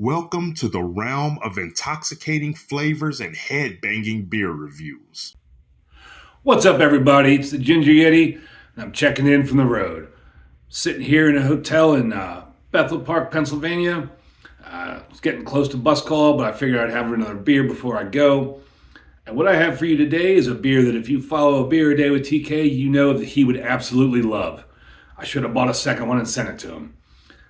Welcome to the realm of intoxicating flavors and head-banging beer reviews. What's up, everybody? It's the Ginger Yeti, and I'm checking in from the road. Sitting here in a hotel in Bethel Park, Pennsylvania. It's getting close to bus call, but I figured I'd have another beer before I go. And what I have for you today is a beer that if you follow A Beer a Day with TK, you know that he would absolutely love. I should have bought a second one and sent it to him.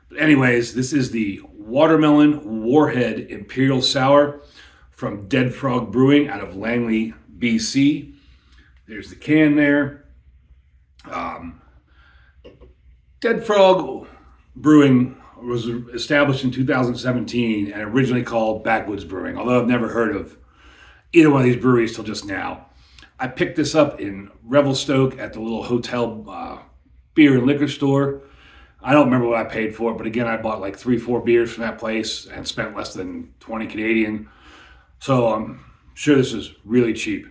But anyways, this is the Watermelon Warhead Imperial Sour from Dead Frog Brewing out of Langley, BC. There's the can there. Dead Frog Brewing was established in 2017 and originally called Backwoods Brewing, although I've never heard of either one of these breweries till just now. I picked this up in Revelstoke at the little hotel beer and liquor store. I don't remember what I paid for it, but again, I bought like 3-4 beers from that place and spent less than 20 Canadian. So I'm sure this is really cheap.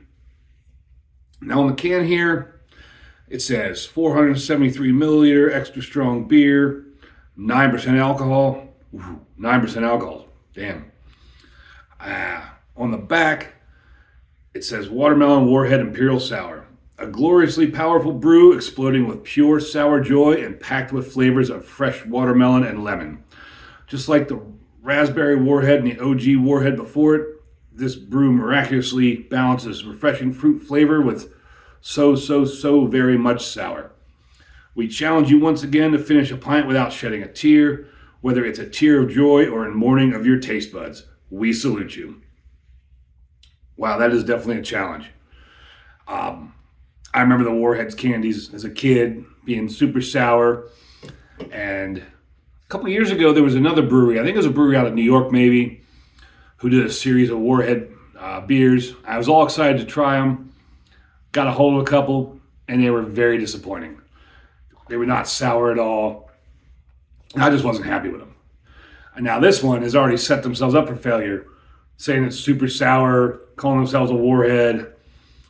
Now on the can here, it says 473 milliliter extra strong beer, 9% alcohol. Ooh, 9% alcohol, damn. On the back, it says Watermelon Warhead Imperial Sour. A gloriously powerful brew exploding with pure sour joy and packed with flavors of fresh watermelon and lemon. Just like the raspberry warhead and the OG warhead before it, this brew miraculously balances refreshing fruit flavor with so very much sour. We challenge you once again to finish a pint without shedding a tear, whether it's a tear of joy or in mourning of your taste buds. We salute you. Wow, that is definitely a challenge. I remember the Warheads candies as a kid being super sour. And a couple of years ago, there was another brewery, I think it was a brewery out of New York maybe, who did a series of Warhead beers. I was all excited to try them. Got a hold of a couple, and they were very disappointing. They were not sour at all. I just wasn't happy with them. And now this one has already set themselves up for failure, saying it's super sour, calling themselves a Warhead,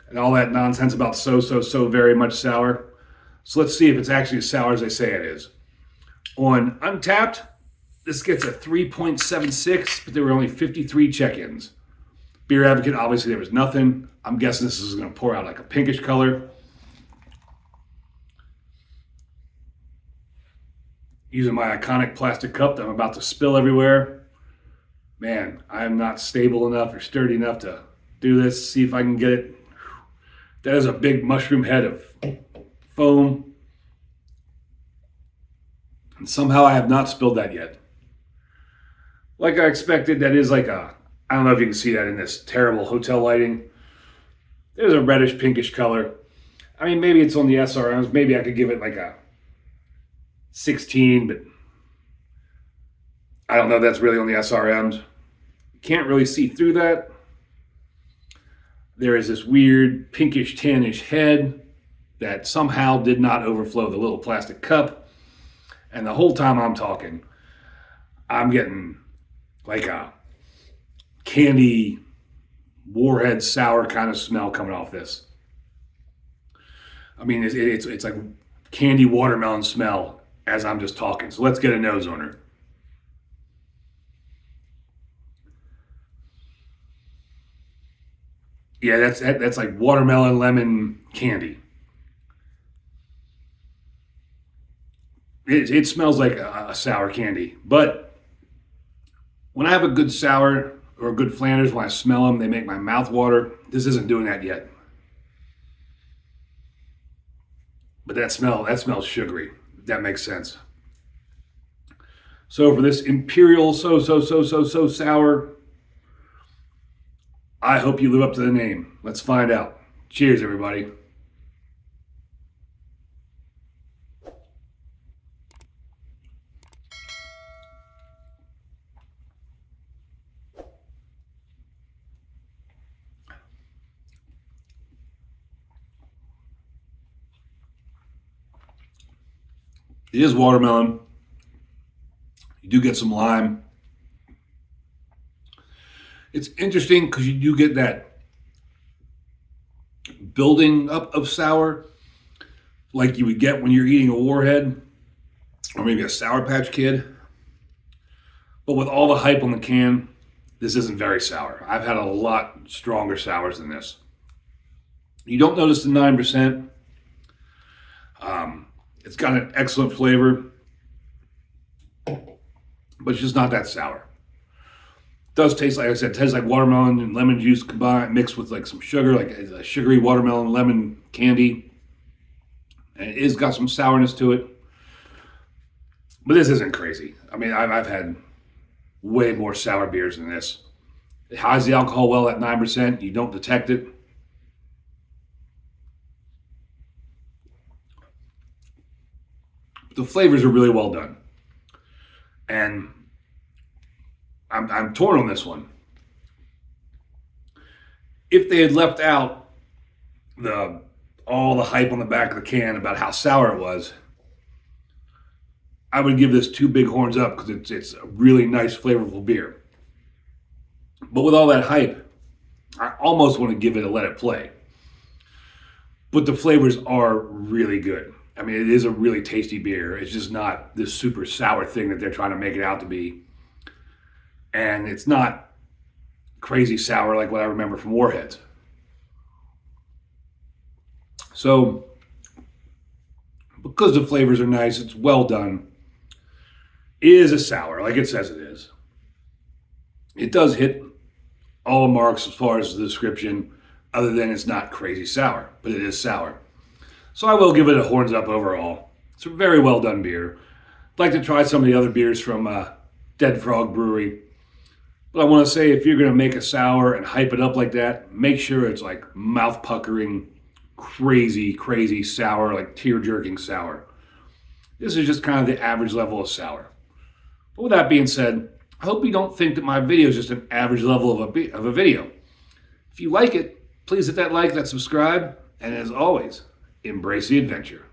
and all that nonsense about so very much sour. So let's see if it's actually as sour as they say it is. On Untapped, this gets a 3.76, but there were only 53 check-ins. Beer Advocate, obviously there was nothing. I'm guessing this is going to pour out like a pinkish color. Using my iconic plastic cup that I'm about to spill everywhere. Man, I am not stable enough or sturdy enough to do this. See if I can get it. That is a big mushroom head of foam. And somehow I have not spilled that yet. Like I expected, that is like a, I don't know if you can see that in this terrible hotel lighting. There's a reddish pinkish color. I mean, maybe it's on the SRMs. Maybe I could give it like a 16, but I don't know if that's really on the SRMs. Can't really see through that. There is this weird pinkish tannish head that somehow did not overflow the little plastic cup. And the whole time I'm talking, I'm getting like a candy warhead sour kind of smell coming off this. I mean, it's like candy watermelon smell as I'm just talking. So let's get a nose on her. Yeah, that's like watermelon lemon candy. It smells like a sour candy, but when I have a good sour or a good Flanders, when I smell them, they make my mouth water. This isn't doing that yet. But that smells sugary. If that makes sense. So for this Imperial so sour, I hope you live up to the name. Let's find out. Cheers, everybody. It is watermelon. You do get some lime. It's interesting because you do get that building up of sour like you would get when you're eating a Warhead or maybe a Sour Patch Kid. But with all the hype on the can, this isn't very sour. I've had a lot stronger sours than this. You don't notice the 9%. It's got an excellent flavor, but it's just not that sour. It does taste, like I said, tastes like watermelon and lemon juice combined, mixed with like some sugar, like a sugary watermelon lemon candy. And it is got some sourness to it. But this isn't crazy. I mean, I've had way more sour beers than this. It hides the alcohol well at 9%. You don't detect it. The flavors are really well done. And I'm torn on this one. If they had left out all the hype on the back of the can about how sour it was, I would give this 2 big horns up because it's a really nice, flavorful beer. But with all that hype, I almost want to give it a let it play. But the flavors are really good. I mean, it is a really tasty beer. It's just not this super sour thing that they're trying to make it out to be. And it's not crazy sour like what I remember from Warheads. So, because the flavors are nice, it's well done. It is a sour, like it says it is. It does hit all the marks as far as the description, other than it's not crazy sour, but it is sour. So I will give it a horns up overall. It's a very well done beer. I'd like to try some of the other beers from Dead Frog Brewery. But I want to say, if you're going to make a sour and hype it up like that, make sure it's like mouth puckering, crazy, crazy sour, like tear jerking sour. This is just kind of the average level of sour. But with that being said, I hope you don't think that my video is just an average level of a video. If you like it, please hit that like, that subscribe, and as always, embrace the adventure.